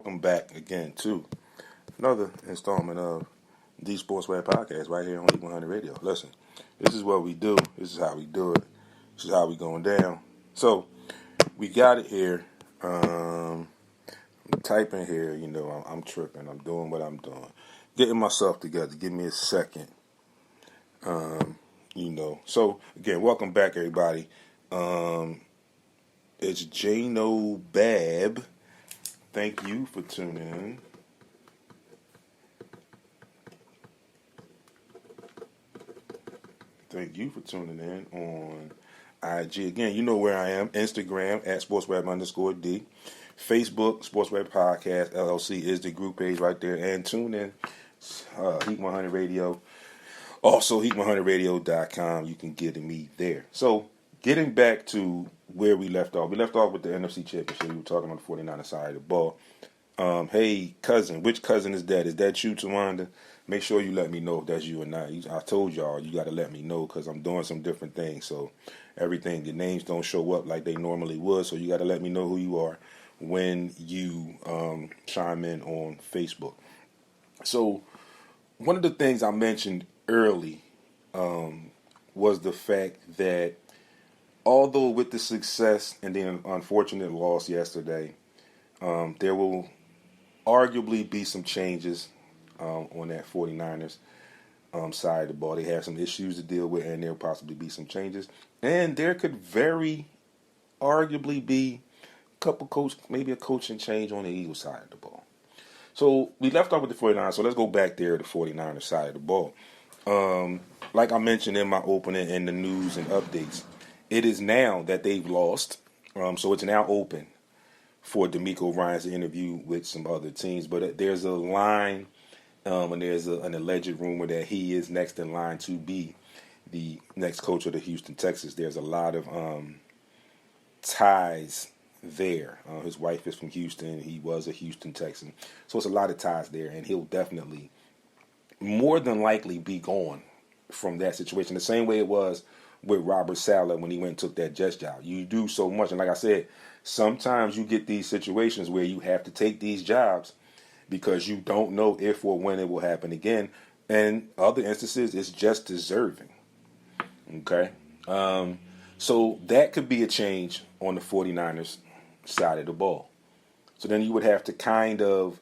Welcome back again to another installment of the Sportswear Podcast right here on Heat 100 Radio. Listen, this is what we do. This is how we do it. This is how we going down. So, we got it here. I'm typing here. I'm tripping. I'm doing what I'm doing. Getting myself together. Give me a second. So, again, welcome back, everybody. It's Jano Bab. Thank you for tuning in. Thank you for tuning in on IG. Again, you know where I am. Instagram at sportsweb_D. Facebook, Sportsweb Podcast, LLC is the group page right there. And tune in, Heat 100 Radio. Also, heat100radio.com. You can get me there. So, getting back to where we left off. We left off with the NFC Championship. We were talking on the 49er side of the ball. Hey, cousin, which cousin is that? Is that you, Tawanda? Make sure you let me know if that's you or not. I told y'all you got to let me know because I'm doing some different things. So everything, the names don't show up like they normally would. So you got to let me know who you are when you chime in on Facebook. So one of the things I mentioned early was the fact that although with the success and the unfortunate loss yesterday, there will arguably be some changes on that 49ers side of the ball. They have some issues to deal with, and there'll possibly be some changes. And there could very arguably be maybe a coaching change on the Eagles side of the ball. So we left off with the 49ers, so let's go back there to the 49ers side of the ball. Like I mentioned in my opening and the news and updates, it is now that they've lost, so it's now open for D'Amico Ryans to interview with some other teams. But there's a line and there's an alleged rumor that he is next in line to be the next coach of the Houston Texans. There's a lot of ties there. His wife is from Houston. He was a Houston Texan. So it's a lot of ties there, and he'll definitely, more than likely, be gone from that situation. The same way it was with Robert Saleh when he went and took that Jets job. You do so much, and like I said, sometimes you get these situations where you have to take these jobs because you don't know if or when it will happen again. And other instances, it's just deserving. Okay? So that could be a change on the 49ers side of the ball. So then you would have to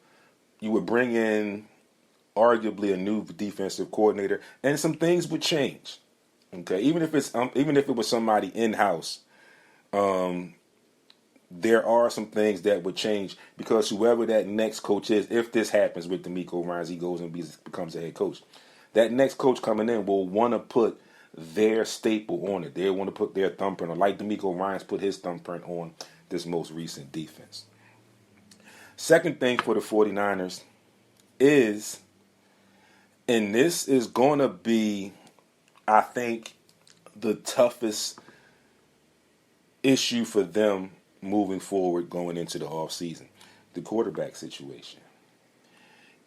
you would bring in arguably a new defensive coordinator, and some things would change. Okay? Even if it was somebody in-house, there are some things that would change because whoever that next coach is, if this happens with D'Amico Ryans, he goes and becomes a head coach. That next coach coming in will want to put their staple on it. They want to put their thumbprint on, like D'Amico Ryans put his thumbprint on this most recent defense. Second thing for the 49ers is, and this is going to be, I think, the toughest issue for them moving forward going into the offseason, the quarterback situation.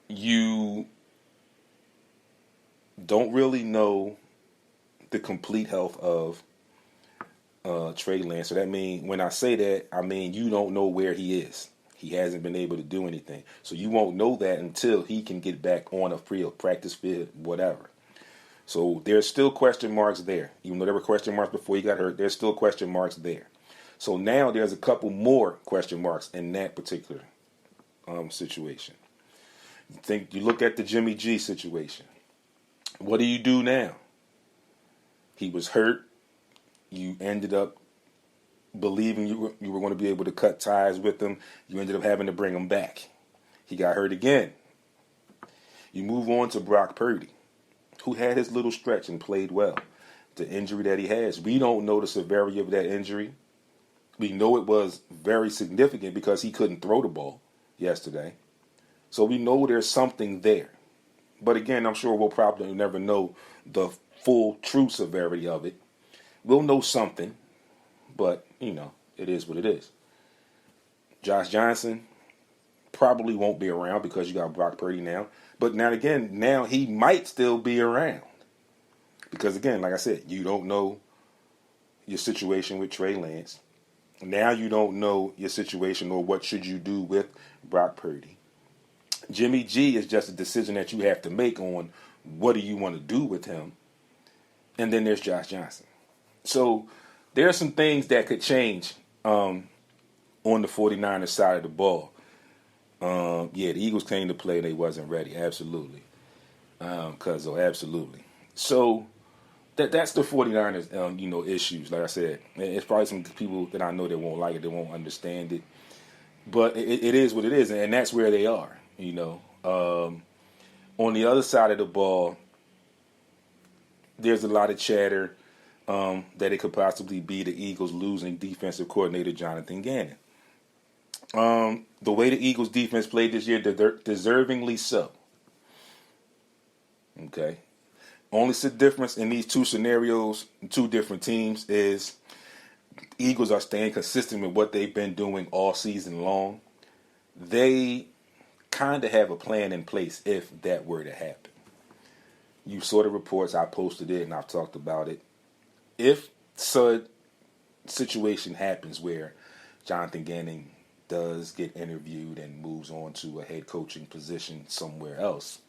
You don't really know the complete health of Trey Lance. So that means, when I say that, I mean you don't know where he is. He hasn't been able to do anything. So you won't know that until he can get back on a field, practice field, whatever. So there's still question marks there. Even though there were question marks before he got hurt, there's still question marks there. So now there's a couple more question marks in that particular situation. You look at the Jimmy G situation. What do you do now? He was hurt. You ended up believing you were going to be able to cut ties with him. You ended up having to bring him back. He got hurt again. You move on to Brock Purdy, who had his little stretch and played well. The injury that he has, we don't know the severity of that injury. We know it was very significant because he couldn't throw the ball yesterday. So we know there's something there. But again, I'm sure we'll probably never know the full true severity of it. We'll know something, but, it is what it is. Josh Johnson probably won't be around because you got Brock Purdy now. But now he might still be around. Because again, like I said, you don't know your situation with Trey Lance. Now you don't know your situation or what should you do with Brock Purdy. Jimmy G is just a decision that you have to make on what do you want to do with him. And then there's Josh Johnson. So there are some things that could change on the 49ers side of the ball. The Eagles came to play and they wasn't ready. Absolutely. Absolutely. So that's the 49ers, issues. Like I said, it's probably some people that I know that won't like it, that won't understand it. But it is what it is, and that's where they are, On the other side of the ball, there's a lot of chatter that it could possibly be the Eagles losing defensive coordinator Jonathan Gannon. The way the Eagles defense played this year, deservingly so. Okay. Only difference in these two scenarios, two different teams, is Eagles are staying consistent with what they've been doing all season long. They kind of have a plan in place if that were to happen. You saw the reports, I posted it and I've talked about it. If such situation happens where Jonathan Gannon does get interviewed and moves on to a head coaching position somewhere else,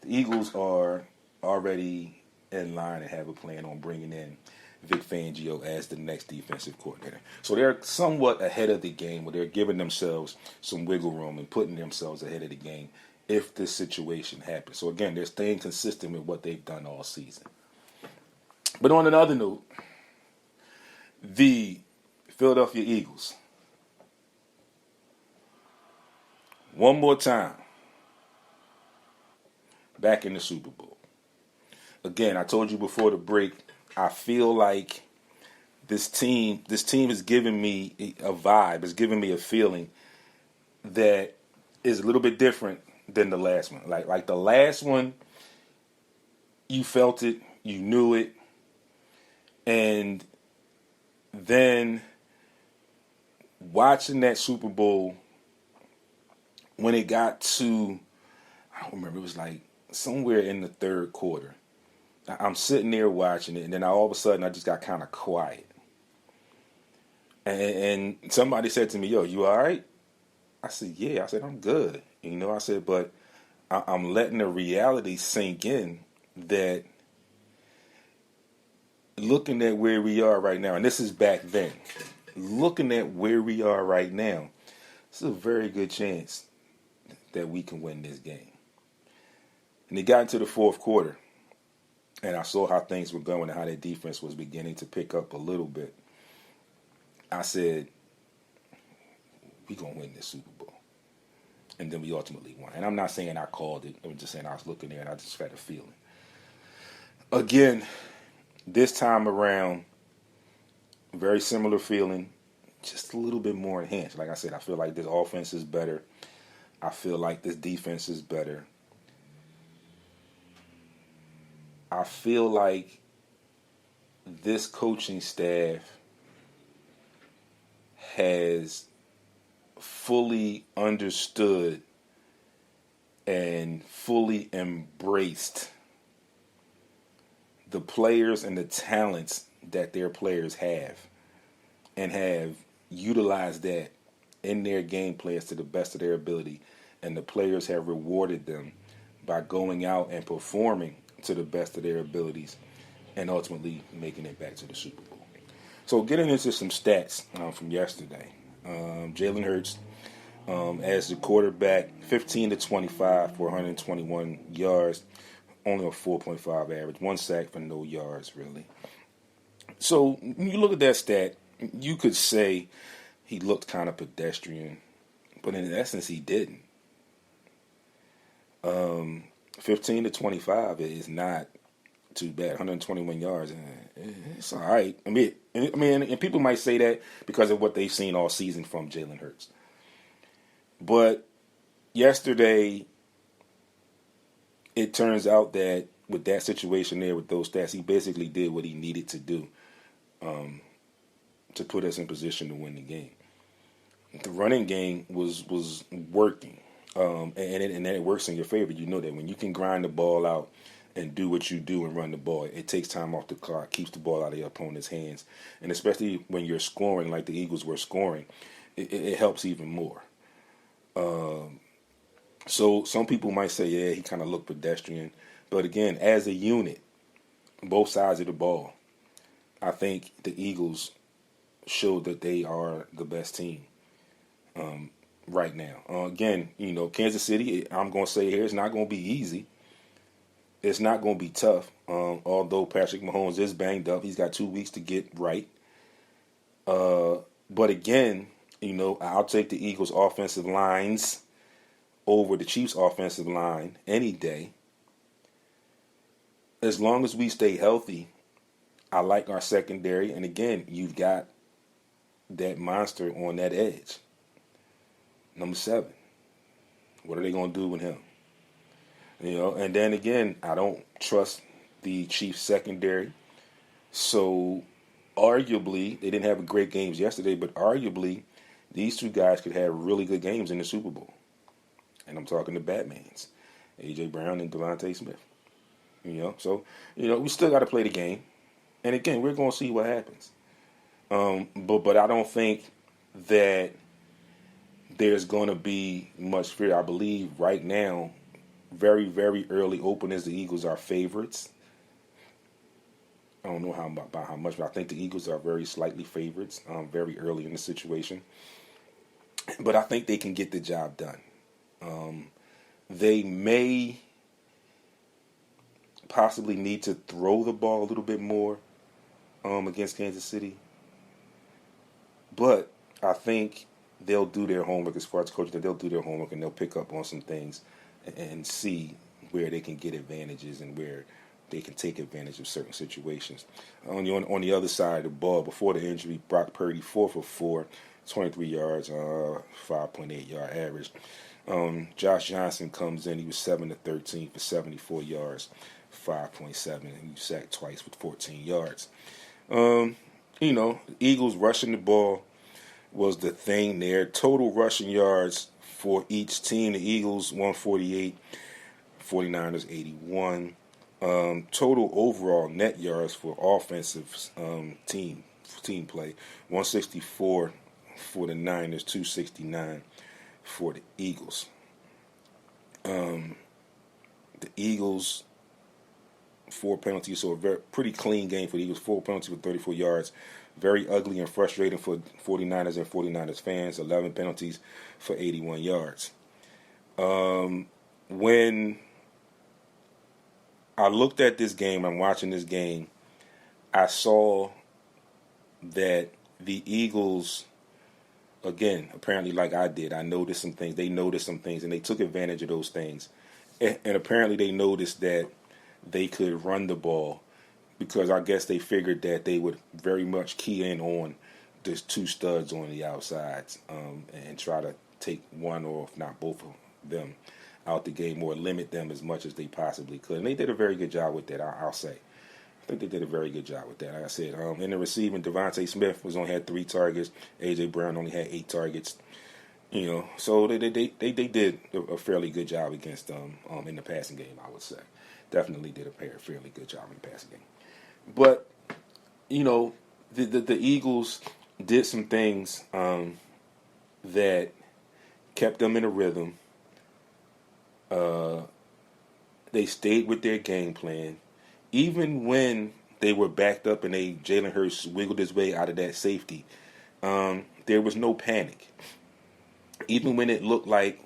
the Eagles are already in line and have a plan on bringing in Vic Fangio as the next defensive coordinator. So they're somewhat ahead of the game, where they're giving themselves some wiggle room and putting themselves ahead of the game if this situation happens. So again, they're staying consistent with what they've done all season. But on another note, the Philadelphia Eagles, one more time, back in the Super Bowl. Again, I told you before the break, I feel like this team is giving me a vibe, it's giving me a feeling that is a little bit different than the last one. Like the last one, you felt it, you knew it, and then watching that Super Bowl, when it got to, I don't remember, it was like somewhere in the third quarter. I'm sitting there watching it, and then all of a sudden I just got kind of quiet. And somebody said to me, "Yo, you all right?" I said, "Yeah." I said, "I'm good." I said, but I'm letting the reality sink in that looking at where we are right now, and this is back then, looking at where we are right now, it's a very good chance that we can win this game. And it got into the fourth quarter, and I saw how things were going and how their defense was beginning to pick up a little bit. I said, we're going to win this Super Bowl. And then we ultimately won. And I'm not saying I called it. I'm just saying I was looking there and I just had a feeling. Again, this time around, very similar feeling, just a little bit more enhanced. Like I said, I feel like this offense is better. I feel like this defense is better. I feel like this coaching staff has fully understood and fully embraced the players and the talents that their players have, and have utilized that in their game plans to the best of their ability, and the players have rewarded them by going out and performing to the best of their abilities and ultimately making it back to the Super Bowl. So getting into some stats from yesterday. Jalen Hurts, as the quarterback, 15 to 25 for 121 yards, only a 4.5 average, one sack for no yards, really. So when you look at that stat, you could say he looked kind of pedestrian, but in essence, he didn't. 15 to 25 is not too bad. 121 yards, it's all right. I mean, and people might say that because of what they've seen all season from Jalen Hurts. But yesterday, it turns out that with that situation there, with those stats, he basically did what he needed to do to put us in position to win the game. The running game was working, and it works in your favor. You know that when you can grind the ball out and do what you do and run the ball. It takes time off the clock, keeps the ball out of your opponent's hands, and especially when you're scoring like the Eagles were scoring, it helps even more. So some people might say, yeah, he kind of looked pedestrian, but again, as a unit, both sides of the ball, I think the Eagles showed that they are the best team right now. Again, Kansas City, I'm going to say here, it's not going to be easy. It's not going to be tough, although Patrick Mahomes is banged up. He's got 2 weeks to get right. But again, I'll take the Eagles' offensive lines over the Chiefs' offensive line any day. As long as we stay healthy, I like our secondary. And again, you've got that monster on that edge. Number 7. What are they going to do with him? And then again, I don't trust the Chiefs secondary. So arguably, they didn't have great games yesterday, but arguably, these two guys could have really good games in the Super Bowl. And I'm talking the Batmans, A.J. Brown and Devontae Smith. So, we still got to play the game. And again, we're going to see what happens. But I don't think that there's going to be much fear. I believe right now, very, very early openers, the Eagles are favorites. I don't know about how much, but I think the Eagles are very slightly favorites very early in the situation. But I think they can get the job done. They may possibly need to throw the ball a little bit more against Kansas City. But I think they'll do their homework as far as coaching. They'll do their homework and they'll pick up on some things and see where they can get advantages and where they can take advantage of certain situations. On the other side of the ball, before the injury, Brock Purdy, 4 for 4, 23 yards, 5.8 yard average. Josh Johnson comes in. He was 7 to 13 for 74 yards, 5.7, and he was sacked twice with 14 yards. Eagles rushing the ball was the thing there. Total rushing yards for each team. The Eagles 148, 49ers 81. Total overall net yards for offensive team play 164 for the Niners, 269 for the Eagles. The Eagles 4 penalties, so a pretty clean game for the Eagles. 4 penalties for 34 yards. Very ugly and frustrating for 49ers and 49ers fans. 11 penalties for 81 yards. When I looked at this game, I'm watching this game, I saw that the Eagles, again, apparently like I did, I noticed some things. They noticed some things, and they took advantage of those things. And apparently they noticed that they could run the ball because I guess they figured that they would very much key in on just 2 studs on the outsides and try to take one or if not both of them out the game or limit them as much as they possibly could. And they did a very good job with that, I'll say. I think they did a very good job with that. Like I said, in the receiving, Devontae Smith had 3 targets. A.J. Brown only had 8 targets. So they did a fairly good job against them in the passing game, I would say. Definitely did a fairly good job in the passing game. But, the Eagles did some things that kept them in a rhythm. They stayed with their game plan. Even when they were backed up and Jalen Hurts wiggled his way out of that safety, there was no panic. Even when it looked like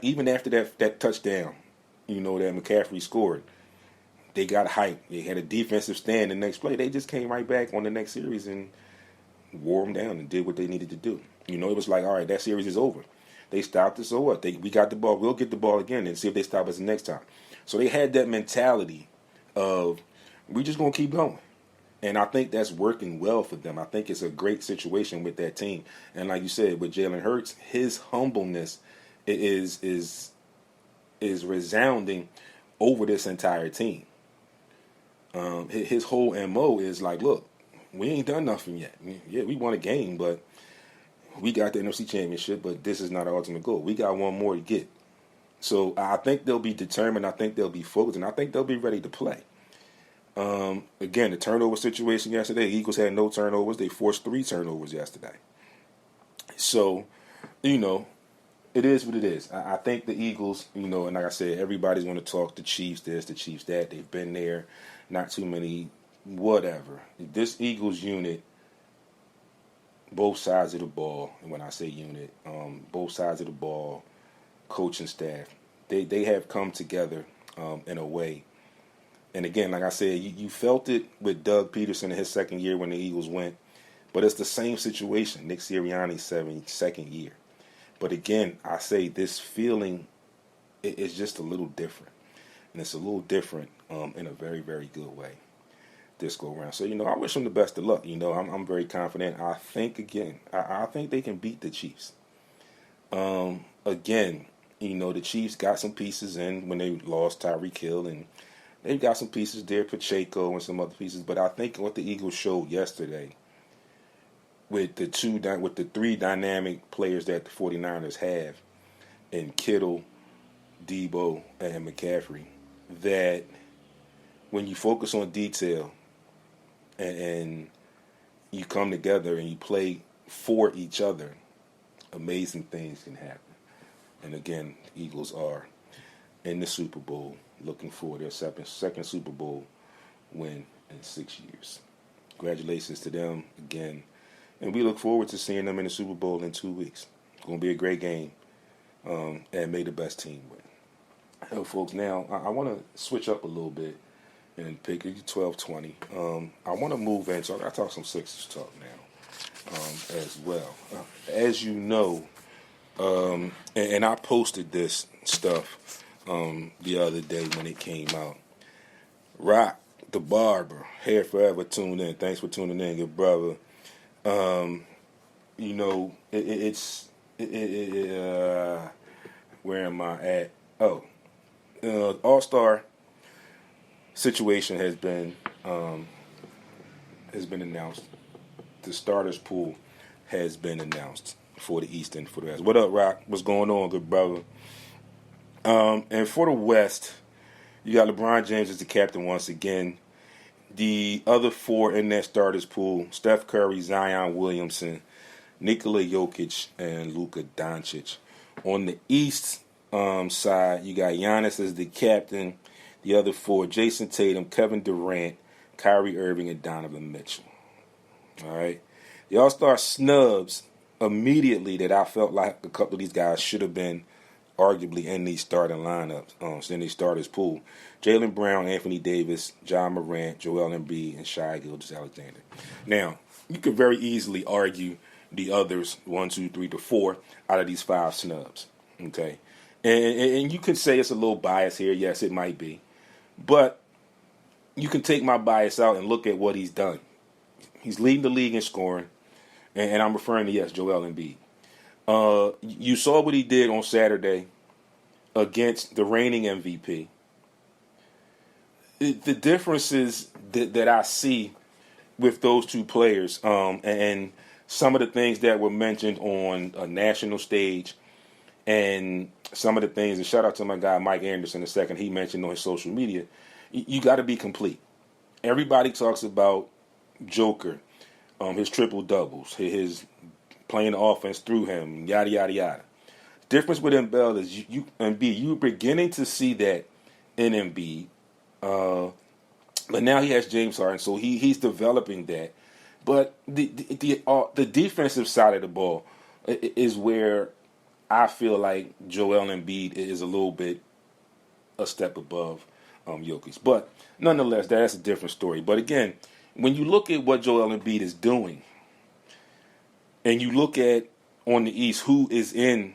even after that touchdown, that McCaffrey scored, they got hyped. They had a defensive stand the next play. They just came right back on the next series and wore them down and did what they needed to do. It was like, all right, that series is over. They stopped us, so what? We got the ball. We'll get the ball again and see if they stop us the next time. So they had that mentality of, we're just going to keep going. And I think that's working well for them. I think it's a great situation with that team. And like you said, with Jalen Hurts, his humbleness is resounding over this entire team. His whole MO is like, look, we ain't done nothing yet. Yeah, we won a game, but we got the NFC Championship, but this is not our ultimate goal. We got one more to get. So I think they'll be determined. I think they'll be focused, and I think they'll be ready to play. Again, the turnover situation yesterday, Eagles had no turnovers. They forced 3 turnovers yesterday. So, you know, it is what it is. I think the Eagles, and like I said, everybody's going to talk the Chiefs this, the Chiefs that. They've been there. Not too many, whatever. This Eagles unit, both sides of the ball, and when I say unit, both sides of the ball, coaching staff, they have come together in a way. And again, like I said, you felt it with Doug Peterson in his second year when the Eagles went. But it's the same situation. Nick Sirianni's second year. But again, I say this feeling is just a little different. And it's a little different in a very, very good way this go around. So, I wish them the best of luck. I'm very confident. I think, again, I think they can beat the Chiefs. Again, the Chiefs got some pieces in when they lost Tyreek Hill, and they've got some pieces there, Pt2 and some other pieces. But I think what the Eagles showed yesterday with the 3 dynamic players that the 49ers have in Kittle, Debo, and McCaffrey, that when you focus on detail and you come together and you play for each other, amazing things can happen. And again, the Eagles are in the Super Bowl, looking for their second Super Bowl win in 6 years. Congratulations to them again. And we look forward to seeing them in the Super Bowl in 2 weeks. It's going to be a great game. And may the best team win. Hello, folks. Now, I want to switch up a little bit and pick 12-20. I want to move in, so I got to talk some Sixers talk now as well. As you know, and I posted this stuff the other day when it came out. Rock the Barber, Hair Forever, tuned in. Thanks for tuning in, good brother. Where am I at? All-Star situation has been announced. The starters pool has been announced for the East and for the West. What up, Rock? What's going on, good brother? And for the West, you got LeBron James as the captain once again. The other 4 in that starters pool, Steph Curry, Zion Williamson, Nikola Jokic, and Luka Doncic. On the East side, you got Giannis as the captain. The other 4, Jason Tatum, Kevin Durant, Kyrie Irving, and Donovan Mitchell. All right. The All-Star snubs immediately that I felt like a couple of these guys should have been arguably in these starting lineups, in these starters pool. Jaylen Brown, Anthony Davis, John Morant, Joel Embiid, and Shai Gilgeous-Alexander. Now, you could very easily argue the others, 1, 2, 3 to 4 out of these 5 snubs. Okay, and you could say it's a little bias here. Yes, it might be, but you can take my bias out and look at what he's done. He's leading the league in scoring, and I'm referring to Joel Embiid. You saw what he did on Saturday against the reigning MVP. The differences that I see with those 2 players, and some of the things that were mentioned on a national stage, and some of the things, and shout out to my guy Mike Anderson the second, he mentioned on his social media, you got to be complete. Everybody talks about Joker, his triple doubles, his playing the offense through him, yada yada yada. Difference with Embiid is you're beginning to see that in Embiid. But now he has James Harden, so he's developing that. But the defensive side of the ball is where I feel like Joel Embiid is a little bit a step above Jokic. But nonetheless, that's a different story. But again, when you look at what Joel Embiid is doing, and you look at on the East who is in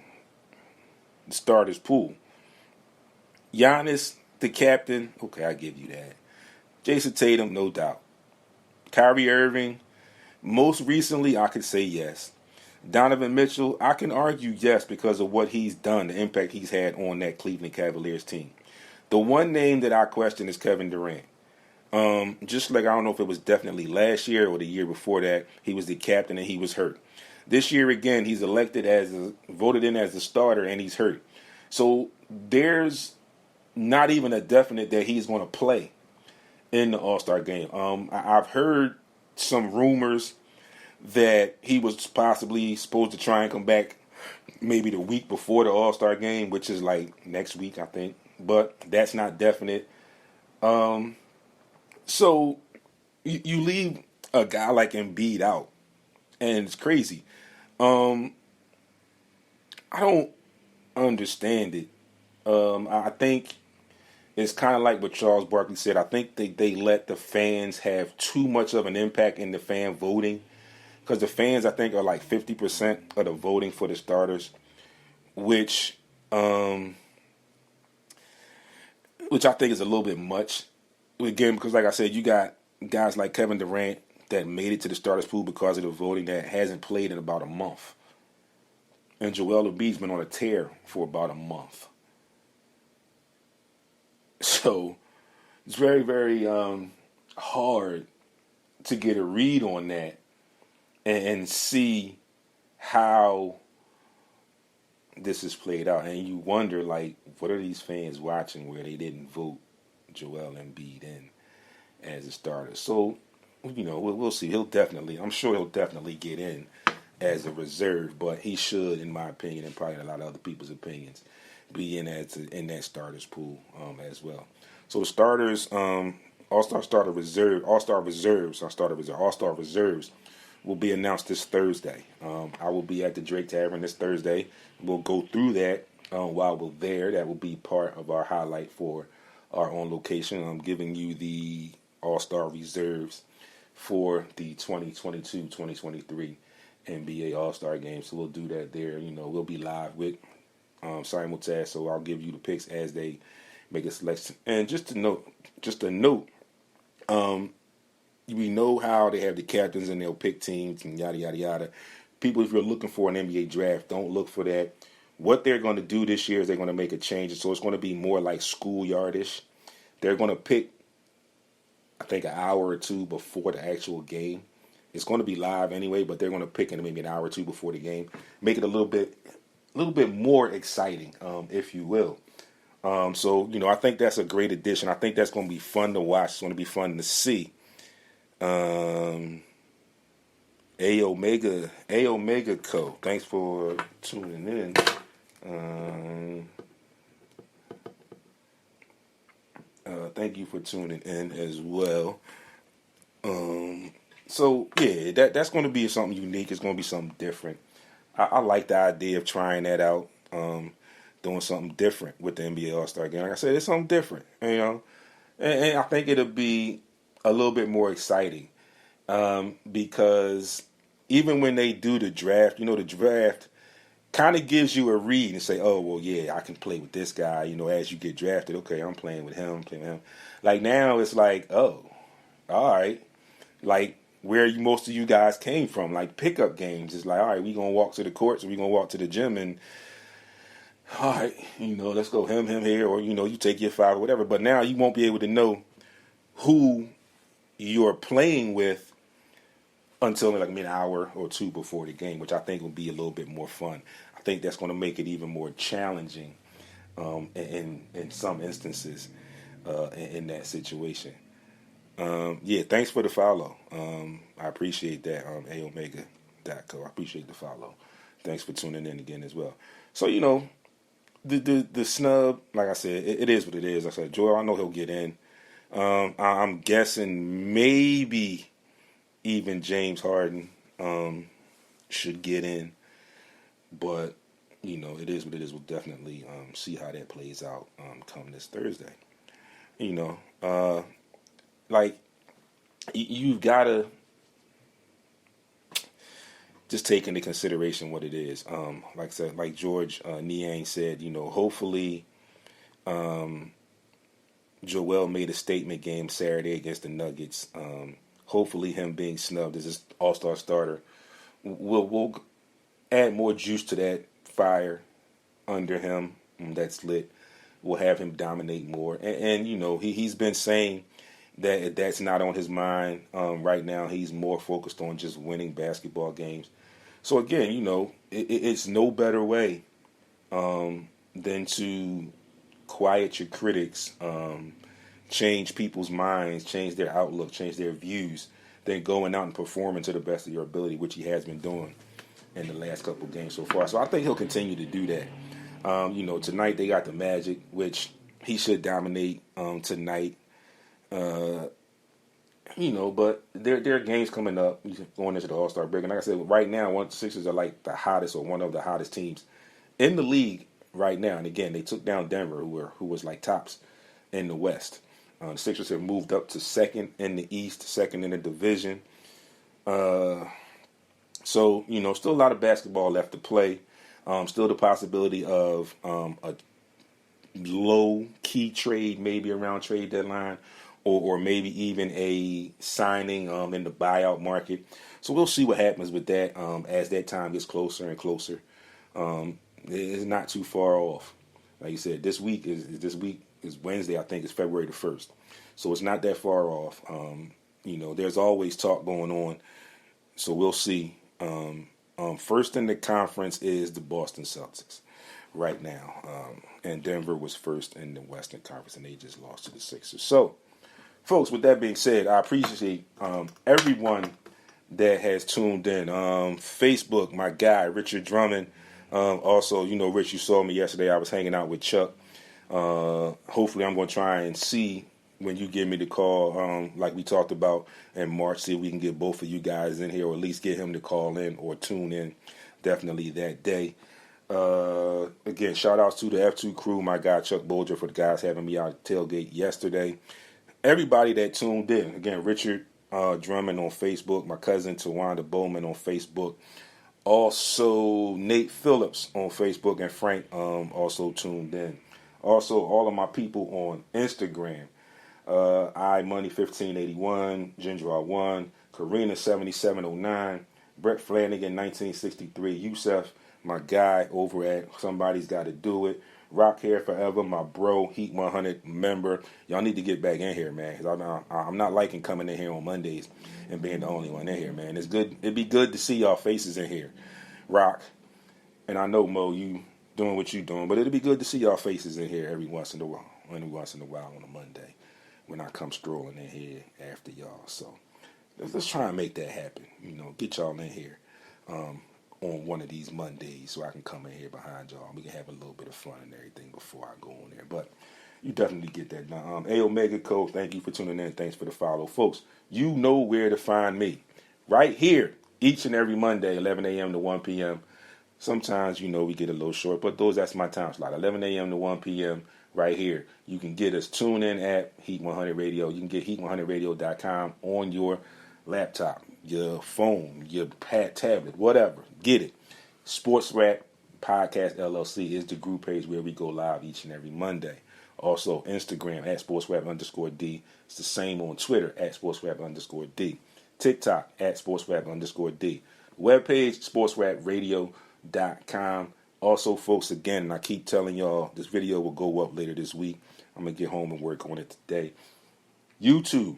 the starters pool, Giannis, the captain, okay, I give you that. Jason Tatum, no doubt. Kyrie Irving, most recently, I could say yes. Donovan Mitchell, I can argue yes because of what he's done, the impact he's had on that Cleveland Cavaliers team. The one name that I question is Kevin Durant. Just like I don't know if it was definitely last year or the year before that, he was the captain and he was hurt. This year again, he's voted in as the starter and he's hurt. So there's not even a definite that he's going to play in the All-Star game. I've heard some rumors that he was possibly supposed to try and come back maybe the week before the All-Star game, which is like next week, I think. But that's not definite. So you leave a guy like Embiid out, and it's crazy. I don't understand it. I think it's kind of like what Charles Barkley said. I think they let the fans have too much of an impact in the fan voting, because the fans, I think, are like 50% of the voting for the starters, which I think is a little bit much. Again, because like I said, you got guys like Kevin Durant that made it to the starters pool because of the voting that hasn't played in about a month. And Joel Embiid's been on a tear for about a month. So it's very, very hard to get a read on that and see how this is played out. And you wonder, like, what are these fans watching where they didn't vote Joel Embiid in as a starter? So, we'll see. I'm sure he'll definitely get in as a reserve, but he should, in my opinion, and probably a lot of other people's opinions, be in that starters pool as well. So the starters, All-Star Reserves will be announced this Thursday. I will be at the Drake Tavern this Thursday. We'll go through that while we're there. That will be part of our highlight for our own location. I'm giving you the All-Star Reserves for the 2022-2023 NBA All-Star Game. So we'll do that there. We'll be live with simulcast, so I'll give you the picks as they make a selection. And just a note, we know how they have the captains and they'll pick teams and yada yada yada. People, if you're looking for an NBA draft, don't look for that. What they're going to do this year is they're going to make a change, so it's going to be more like schoolyardish. They're going to pick, I think, an hour or two before the actual game. It's going to be live anyway, but they're going to pick it maybe an hour or two before the game, make it a little bit more exciting, if you will. So I think that's a great addition. I think that's going to be fun to watch. It's going to be fun to see. A Omega Co. Thanks for tuning in. Thank you for tuning in as well. So yeah, that's going to be something unique. It's going to be something different. I like the idea of trying that out, doing something different with the NBA All-Star Game. Like I said, it's something different, and I think it'll be a little bit more exciting, because even when they do the draft, the draft kind of gives you a read and say, oh, well, yeah, I can play with this guy, as you get drafted. Okay, I'm playing with him, Like now it's like, oh, all right. Like where most of you guys came from, like pickup games. It's like, all right, we going to walk to the courts or we going to walk to the gym and, all right, let's go him here, or, you take your foul or whatever. But now you won't be able to know who you're playing with until like an hour or two before the game, which I think will be a little bit more fun. I think that's going to make it even more challenging in some instances in that situation. Yeah, thanks for the follow. I appreciate that, aomega.co. I appreciate the follow. Thanks for tuning in again as well. So, the snub, like I said, it is what it is. Like I said, Joel, I know he'll get in. I'm guessing maybe even James Harden should get in. But, it is what it is. We'll definitely see how that plays out come this Thursday. Like, you've got to just take into consideration what it is. Like I said, like George Niang said, hopefully Joel made a statement game Saturday against the Nuggets. Hopefully him being snubbed as his all-star starter will add more juice to that fire under him that's lit. We'll have him dominate more. And he's been saying that's not on his mind right now. He's more focused on just winning basketball games. So again, it's no better way than to quiet your critics, change people's minds, change their outlook, change their views, than going out and performing to the best of your ability, which he has been doing in the last couple of games so far. So I think he'll continue to do that. Tonight they got the Magic, which he should dominate tonight. But there are games coming up going into the All-Star break. And like I said, right now, the Sixers are like the hottest or one of the hottest teams in the league right now. And again, they took down Denver, who was like tops in the West. The Sixers have moved up to second in the East, second in the division. So, still a lot of basketball left to play. Still the possibility of a low-key trade maybe around trade deadline, or maybe even a signing in the buyout market. So we'll see what happens with that as that time gets closer and closer. It's not too far off. Like you said, this week is Wednesday. I think it's February the 1st. So it's not that far off. There's always talk going on. So we'll see. First in the conference is the Boston Celtics right now. And Denver was first in the Western Conference, and they just lost to the Sixers. So, folks, with that being said, I appreciate everyone that has tuned in. Facebook, my guy, Richard Drummond. Also, Rich, you saw me yesterday. I was hanging out with Chuck. Hopefully, I'm going to try and see when you give me the call, like we talked about in March, see if we can get both of you guys in here, or at least get him to call in or tune in definitely that day. Again, shout outs to the F2 crew, my guy Chuck Bolger, for the guys having me out at tailgate yesterday. Everybody that tuned in. Again, Richard Drummond on Facebook, my cousin Tawanda Bowman on Facebook. Also, Nate Phillips on Facebook, and Frank also tuned in. Also, all of my people on Instagram. iMoney1581, Ginger R1, Karina7709, Brett Flanagan 1963, Yusef, my guy over at Somebody's Gotta Do It, Rock Hair Forever, my bro, Heat 100 member. Y'all need to get back in here, man, because I'm not liking coming in here on Mondays and being the only one in here, man. It's good. It'd be good to see y'all faces in here, Rock. And I know, Mo, you doing what you doing, but it'd be good to see y'all faces in here every once in a while on a Monday, when I come strolling in here after y'all. So let's try and make that happen. Get y'all in here on one of these Mondays so I can come in here behind y'all. We can have a little bit of fun and everything before I go on there. But you definitely get that done. A Omega Code, thank you for tuning in. Thanks for the follow. Folks, you know where to find me. Right here, each and every Monday, 11 a.m. to 1 p.m. Sometimes, we get a little short, but that's my time slot, 11 a.m. to 1 p.m. right here. You can get us tuned in at Heat 100 Radio. You can get heat100radio.com on your laptop, your phone, your tablet, whatever. Get it. Sports Rap Podcast LLC is the group page where we go live each and every Monday. Also, Instagram at sportsrap_D. It's the same on Twitter at sportsrap_D. TikTok at sportsrap_D. Webpage, sportsrapradio.com. Also, folks, again, I keep telling y'all, this video will go up later this week. I'm going to get home and work on it today. YouTube,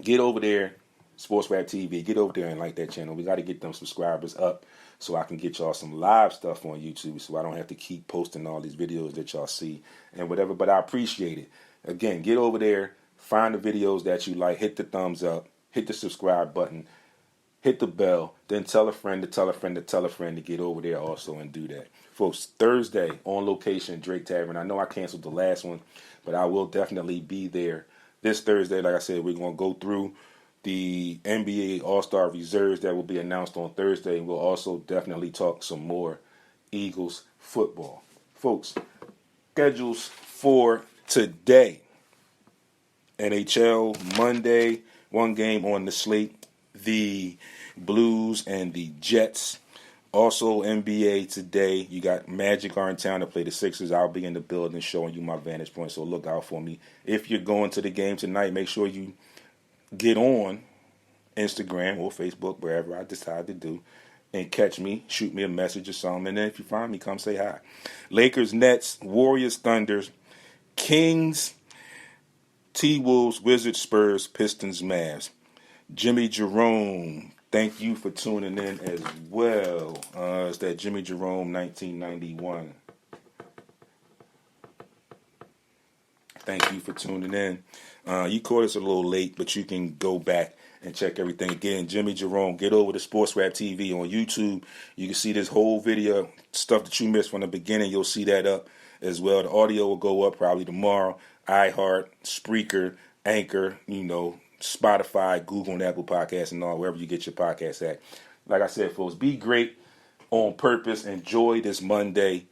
get over there, Sports Rap TV, get over there and like that channel. We got to get them subscribers up so I can get y'all some live stuff on YouTube, so I don't have to keep posting all these videos that y'all see and whatever, but I appreciate it. Again, get over there, find the videos that you like, hit the thumbs up, hit the subscribe button, hit the bell, then tell a friend to tell a friend to tell a friend to get over there also and do that. Folks, Thursday on location, Drake Tavern. I know I canceled the last one, but I will definitely be there this Thursday. Like I said, we're going to go through the NBA All-Star reserves that will be announced on Thursday, and we'll also definitely talk some more Eagles football. Folks, schedules for today. NHL Monday, one game on the slate, the Blues and the Jets. Also NBA today, you got Magic are in town to play the Sixers. I'll be in the building showing you my vantage point, so look out for me. If you're going to the game tonight, make sure you get on Instagram or Facebook, wherever I decide to do, and catch me, shoot me a message or something, and then if you find me, come say hi. Lakers, Nets, Warriors, Thunders, Kings, T-Wolves, Wizards, Spurs, Pistons, Mavs. Jimmy Jerome, thank you for tuning in as well. It's that Jimmy Jerome 1991 Thank you for tuning in. You caught us a little late, but you can go back and check everything again. Jimmy Jerome, get over to Sports Rap TV on YouTube. You can see this whole video, stuff that you missed from the beginning. You'll see that up as well. The audio will go up probably tomorrow. iHeart, Spreaker, Anchor, Spotify, Google, and Apple Podcasts, and all, wherever you get your podcasts at. Like I said, folks, be great on purpose. Enjoy this Monday.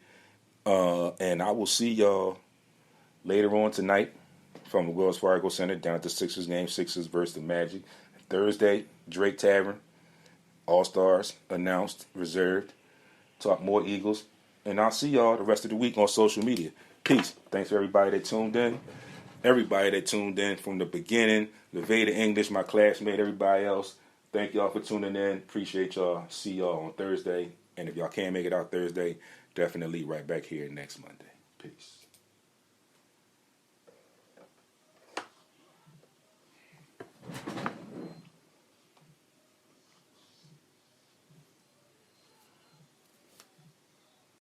And I will see y'all later on tonight from the Wells Fargo Center down at the Sixers game, Sixers versus the Magic. Thursday, Drake Tavern, All-Stars announced, reserved. Talk more Eagles. And I'll see y'all the rest of the week on social media. Peace. Thanks for everybody that tuned in. Everybody that tuned in from the beginning. LeVada English, my classmate, everybody else. Thank y'all for tuning in. Appreciate y'all. See y'all on Thursday. And if y'all can't make it out Thursday, definitely right back here next Monday. Peace.